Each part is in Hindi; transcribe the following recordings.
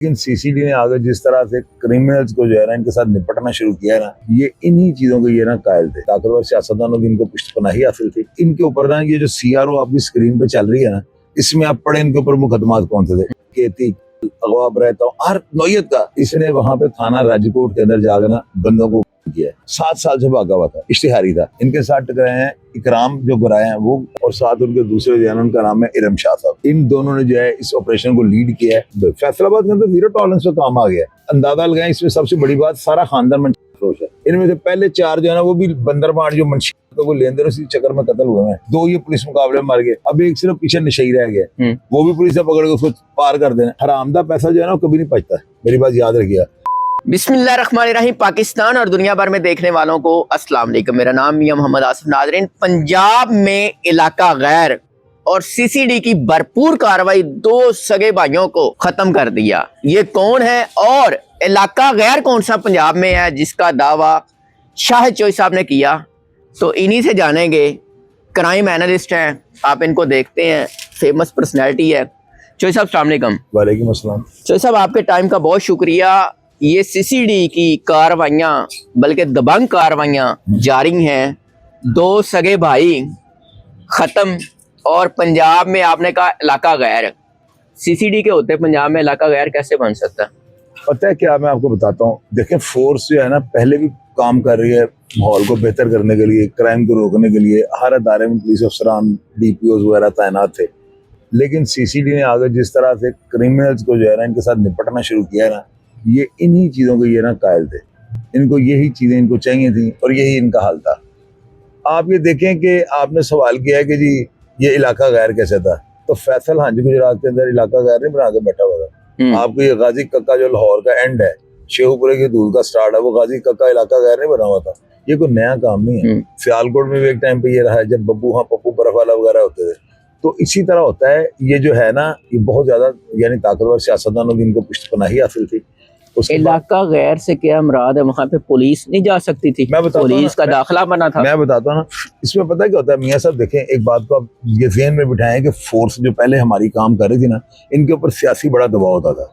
लेकिन सीसीडी ने आगे जिस तरह से क्रिमिनल्स को जो है ना इनके साथ निपटना शुरू किया है ना, ये इन्हीं चीजों के ये ना कायल थे। ताकतवर सियासतदानों की इनको पुष्टपनाही हासिल थी। इनके ऊपर ना ये जो सीआरओ आपकी स्क्रीन पे चल रही है ना, इसमें आप पढ़े इनके ऊपर मुकदमात कौन से थे, खेती, अगवा रहता हूँ, हर नौयत का। इसने वहां पे थाना राजकोट के अंदर जाकर ना बंदों को किया। 7 साल से भागा हुआ था, इश्तिहारी था। इनके साथ टकराए हैं इकराम जो गुराए हैं वो, और साथ उनके दूसरे जो है उनका नाम है इरम शाह साहब। इन दोनों ने जो है इस ऑपरेशन को लीड किया है। फैसलाबाद के अंदर 0 टॉलरेंस पे काम आ गया। अंदाजा लगाएं, इसमें सबसे बड़ी बात सारा खानदान मंशरोश है। इनमें से पहले 4 जो है ना वो भी बंदरबाड़ जो मंशी वो लेन देन उसी चक्कर में कत्ल हुए हैं। 2 ये पुलिस मुकाबले में मर गए। अब एक सिर्फ पीछे नशई रह गया, वो भी पुलिस ने पकड़ के उसको पार कर देना। हरामदा पैसा जो है ना कभी नहीं पचता, मेरी बात याद रखिएगा। बिस्मिल्लाहिर्रहमानिर्रहीम। पाकिस्तान और दुनिया भर में देखने वालों को अस्सलाम वालेकुम। मेरा नाम मियां मोहम्मद आसिफ। नाज़रीन, पंजाब में इलाका गैर और सीसीडी की भरपूर कार्रवाई 2 सगे भाइयों को खत्म कर दिया। ये कौन है और इलाका गैर कौन सा पंजाब में है जिसका दावा शाहिद चोई साहब ने किया, तो इन्हीं से जानेंगे। क्राइम एनालिस्ट हैं, आप इनको देखते हैं, फेमस पर्सनैलिटी है। चोई साहब अस्सलाम वालेकुम। वालेकुम अस्सलाम। चोई साहब, आपके टाइम का बहुत शुक्रिया। ये सीसीडी की कार्रवाइयाँ, बल्कि दबंग कार्रवाइयाँ जारी हैं। 2 सगे भाई ख़त्म, और पंजाब में आपने कहा इलाका गैर। सीसीडी के होते पंजाब में इलाका गैर कैसे बन सकता है? पता है क्या, मैं आपको बताता हूँ। देखें, फोर्स जो है ना पहले भी काम कर रही है माहौल को बेहतर करने के लिए, क्राइम को रोकने के लिए। हर अदारे में पुलिस अफसरान, DPOs वगैरह तैनात थे। लेकिन सीसीडी ने आगे जिस तरह से क्रिमिनल्स को जो है ना इनके साथ निपटना शुरू किया है ना, ये इन्हीं चीज़ों के ये ना कायल थे। इनको यही चीज़ें इनको चाहिए थी और यही इनका हाल था। आप ये देखें कि आपने सवाल किया है कि जी ये इलाका गैर कैसे था, तो फैसल हाजी गुजरात के अंदर इलाका गैर नहीं बना के बैठा हुआ था। आपको ये गाजी कक्का जो लाहौर का एंड है, शेखुपुरे की दूध का स्टार्ट है, वो गाजी कक्का इलाका गैर नहीं बना हुआ था। ये कोई नया काम नहीं है। सियालकोट में भी एक टाइम पे ये रहा है जब बब्बू हाँ पप्पू बर्फ वाला वगैरह होते थे। तो इसी तरह होता है। ये जो है ना ये बहुत ज्यादा यानी ताकतवर सियासतदानों की इनको पुष्टपनाही हासिल थी। इलाका गैर से क्या मुराद है? वहाँ पे पुलिस नहीं जा सकती थी? मैं बताता पुलिस का दाखिला बना था। मैं बताता हूँ ना, इसमें पता क्या होता है मियाँ साहब। देखें, एक बात को आप ये ज़हन में बिठाएं कि फोर्स जो पहले हमारी काम कर रही थी ना, इनके ऊपर सियासी बड़ा दबाव होता था।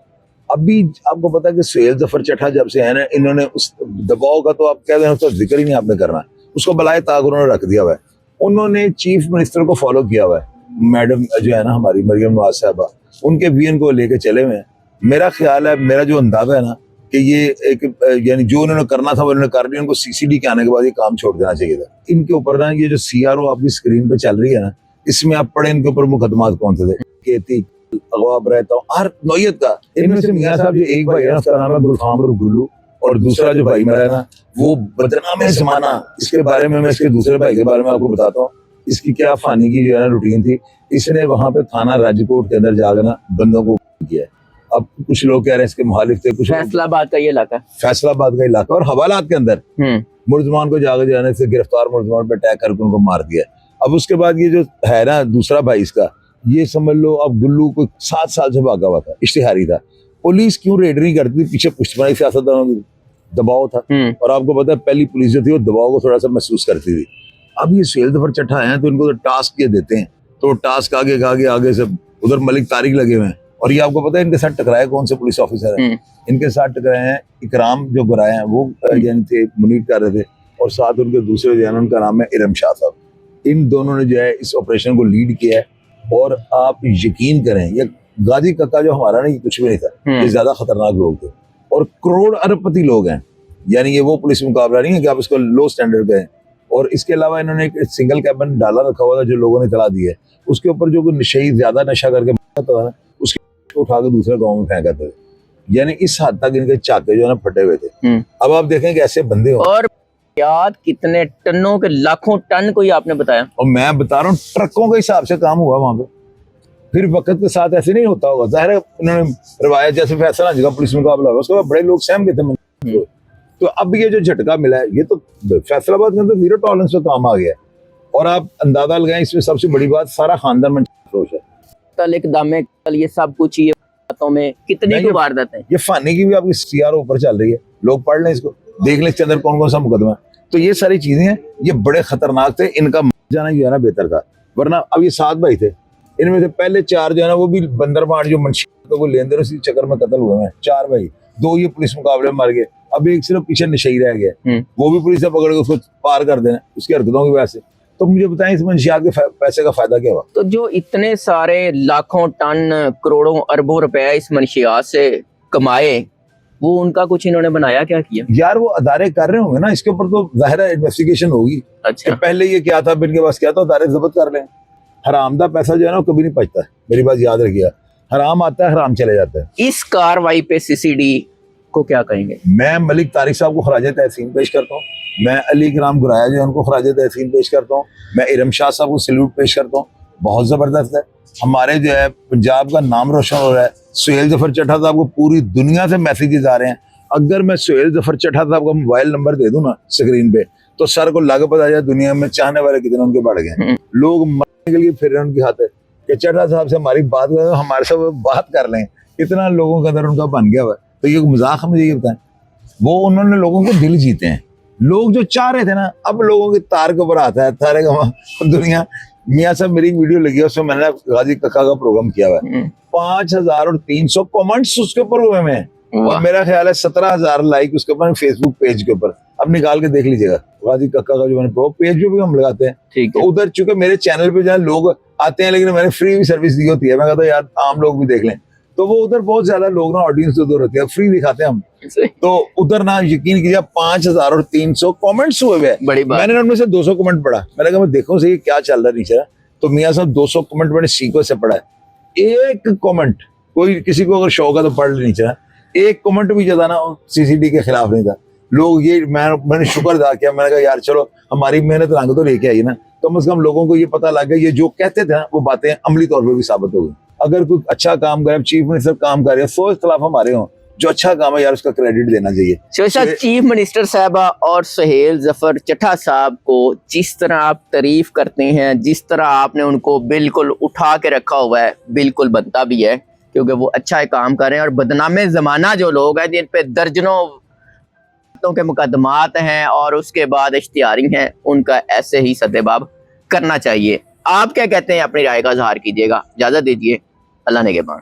अभी आपको पता है कि सुहेल जफर चट्टा जब से है ना, इन्होंने उस दबाव का तो आप कह रहे हैं उसका जिक्र ही नहीं आपने करना, उसको बलाए ताक उन्होंने रख दिया हुआ है। उन्होंने चीफ मिनिस्टर को फॉलो किया हुआ है। मैडम जो है ना हमारी मरियम नवाज साहबा, उनके विजन को लेके चले हुए हैं। मेरा ख्याल है, मेरा जो अंदाजा है ना कि ये एक यानी जो उन्होंने करना था वो उन्होंने कर लिया। उनको सीसीडी के आने के बाद ये काम छोड़ देना चाहिए था। इनके ऊपर ना ये जो सीआरओ आपकी स्क्रीन पे चल रही है ना, इसमें आप पढ़े इनके ऊपर मुकदमात कौन से थे, खेती, अगवा रहता हूँ, हर नौयत का। इनमें से मियाँ साहब जो एक भाई है उसका नाम है गुलफाम और गुल्लू, और दूसरा जो भाई मेरा है ना वो बदनाम है जमाना। इसके बारे में मैं इसके दूसरे भाई के बारे में आपको बताता हूँ। इसकी क्या फानी की जो है ना रूटीन थी। इसने वहां पे थाना राजकोट के अंदर जाकर ना बंदों को किया। अब कुछ लोग कह रहे हैं इसके मुखालिफ थे, कुछ फैसलाबाद का ये इलाका, फैसलाबाद का इलाका, और हवालात के अंदर मुलजमान को जाकर जाने से गिरफ्तार मुलजमान पे अटैक करके उनको मार दिया। अब उसके बाद ये जो है ना दूसरा भाई इसका, ये समझ लो अब गुल्लू को 7 साल से भागा हुआ था, इश्तिहारी था। पुलिस क्यों रेड नहीं करती? पीछे पुष्टपनाही सियासतदानों की दबाव था। और आपको पता है पहली पुलिस जो थी वो दबाव को थोड़ा सा महसूस करती थी। अब ये सुहेल जफर चट्टा है तो इनको तो टास्क ये देते हैं, तो टास्क आगे से उधर मलिक तारिक लगे हुए हैं। और ये आपको पता है इनके साथ टकराए कौन से पुलिस ऑफिसर है? इनके साथ टकराए हैं इकराम जो गुराए हैं वो यानी थे मुनीर कर रहे थे, और साथ उनके दूसरे जो है उनका नाम है इरम शाह साहब। इन दोनों ने जो है इस ऑपरेशन को लीड किया है। और आप यकीन करें, ये गाजी कक्का जो हमारा नहीं कुछ भी नहीं था, ये ज्यादा खतरनाक लोग थे और करोड़ अरबपति लोग हैं। यानी ये वो पुलिस मुकाबला नहीं है कि आप इसको लो स्टैंडर्ड कहें। और इसके अलावा इन्होंने एक सिंगल कैबिन डाला रखा हुआ था जो लोगों ने चला दिया है। उसके ऊपर जो नशे ज्यादा नशा करके था ना, उसके उठा के दूसरे गाँव में फेंका थे। यानी इस हद तक इनके चाके जो है ना फटे हुए थे। अब आप देखें कि ऐसे बंदे हो। और याद कितने टनों के, लाखों टन कोई आपने बताया? और मैं बता रहा हूँ ट्रकों के हिसाब से काम हुआ वहां पे। फिर वक्त के साथ ऐसे नहीं होता होगा, जाहिर है उन्होंने रवायत जैसे फैसला जगह पुलिस मुकाबला हुआ, उसके बाद बड़े लोग सहम गए थे। तो अब ये जो झटका मिला है, ये तो फैसलाबाद में तो 0 टॉलरेंस पे काम आ गया है। और आप अंदाजा लगाएं, इसमें सबसे बड़ी बात सारा खानदान मंशरोश है। कल एकदम ये सब कुछ ये बातों में कितनी की वारदात है। ये फानी की भी आपकी सीआरओ ऊपर चल रही है। लोग पढ़ लें इसको, देख लें इसके अंदर कौन कौन सा मुकदमा है। तो ये सारी चीजें हैं, ये बड़े खतरनाक थे। इनका जाना जो है ना बेहतर था, वरना अब ये 7 भाई थे। इनमें से पहले 4 जो है ना वो भी बंदरबाड़ जो मंशी तो वो लेन देन उसी चक्कर में कत्ल हुए हैं 4 भाई, 2 ये पुलिस मुकाबले में मर गए, अब एक सिर्फ पीछे नशई रह गया, वो भी पुलिस ने पकड़ के उसको पार कर देना उसकी हरकतों की वजह से। तो मुझे बताएं इस मंशियात के पैसे का फायदा क्या हुआ? तो जो इतने सारे लाखों टन करोड़ों अरबों रुपए इस मंशियात से कमाए, वो उनका कुछ इन्होंने बनाया क्या किया? यार वो अदारे कर रहे होंगे ना, इसके ऊपर तो जाहिर है इन्वेस्टिगेशन होगी। अच्छा, पहले ये क्या था, इनके पास क्या था, अदारे जब्त कर लें। हरामदा पैसा जो है ना वो कभी नहीं पचता, मेरी बात याद रखिएगा। हराम आता है, हराम चले जाता है। इस कार्रवाई पे सीसीडी को क्या कहेंगे? मैं मलिक तारिक साहब को खराज तहसीन पेश करता हूँ, मैं अली कराम गुराया जो है उनको खराज तहसीन पेश करता हूँ, मैं इरम शाह साहब को सैल्यूट पेश करता हूँ। बहुत जबरदस्त है, हमारे जो है पंजाब का नाम रोशन हो रहा है। सुहेल जफर चट्टा साहब को पूरी दुनिया से मैसेजेस आ रहे हैं। अगर मैं सुहेल जफर चट्टा साहब का मोबाइल नंबर दे दूं ना स्क्रीन पे, तो सर को लाग पता जाए दुनिया में चाहने वाले कितने उनके बढ़ गए। लोग मरने के लिए फिर रहे हैं उनकी हाथ है कि चट्टा साहब से हमारी बात करें, हमारे से बात कर लें। इतना लोगों के अंदर उनका बन गया हुआ है। तो ये मजाक है, मुझे ये बताएं, वो उन्होंने लोगों के दिल जीते हैं। लोग जो चाह रहे थे ना, अब लोगों के तार के ऊपर आता है तारे का दुनिया। मियाँ साहब मेरी एक वीडियो लगी है, उसमें मैंने गाजी कक्का का प्रोग्राम किया हुआ है। 5300 कमेंट्स उसके ऊपर हुए हैं, और मेरा ख्याल है 17,000 लाइक उसके ऊपर फेसबुक पेज के ऊपर। अब निकाल के देख लीजिएगा गाजी कक्का का जो मैंने पेज पे भी हम लगाते हैं। ठीक है। तो उधर चूंकि मेरे चैनल पे जहाँ लोग आते हैं, लेकिन मैंने फ्री भी सर्विस दी होती है, मैं कहता हूँ यार आम लोग भी देख लें। तो वो उधर बहुत ज्यादा लोग ना ऑडियंस उधर होती है, फ्री दिखाते हैं हम। तो उधर ना यकीन कीजिए 5300 कमेंट्स हुए हुए। बड़ी बात। मैंने उनमें से 200 कमेंट पढ़ा, मैंने कहा मैं देखो सही क्या चल रहा है नीचे। तो मियाँ साहब 200 कमेंट मैंने सीखो से पढ़ा है। एक कमेंट, कोई किसी को अगर शौक है तो पढ़ लेनी चाहिए, एक कमेंट भी ज्यादा ना सीसीडी के खिलाफ नहीं था। लोग ये मैंने शुक्र अदा किया, मैंने कहा यार चलो हमारी मेहनत रंग तो लेके आई ना, कम से कम लोगों को ये पता लग गया, ये जो कहते थे ना वो बातें अमली तौर पर भी साबित हो गई। अगर कोई अच्छा काम करे, चीफ मिनिस्टर काम कर रहे हैं, 100 इख्तलाफ हमारे हों, जो अच्छा काम है यार उसका क्रेडिट देना चाहिए। चीफ मिनिस्टर साहबा और सुहेल जफर चट्टा साहब को जिस तरह आप तारीफ करते हैं, जिस तरह आपने उनको बिल्कुल उठा के रखा हुआ है, बिल्कुल बनता भी है, क्योंकि वो अच्छा काम कर रहे हैं। और बदनामे जमाना जो लोग हैं जिन पे दर्जनों के मुकदमात हैं और उसके बाद इश्तिहारी हैं, उनका ऐसे ही सदेबाब करना चाहिए। आप क्या कहते हैं? अपनी राय का इजहार कीजिएगा। इजाजत दीजिए, अल्लाह ने के बाद।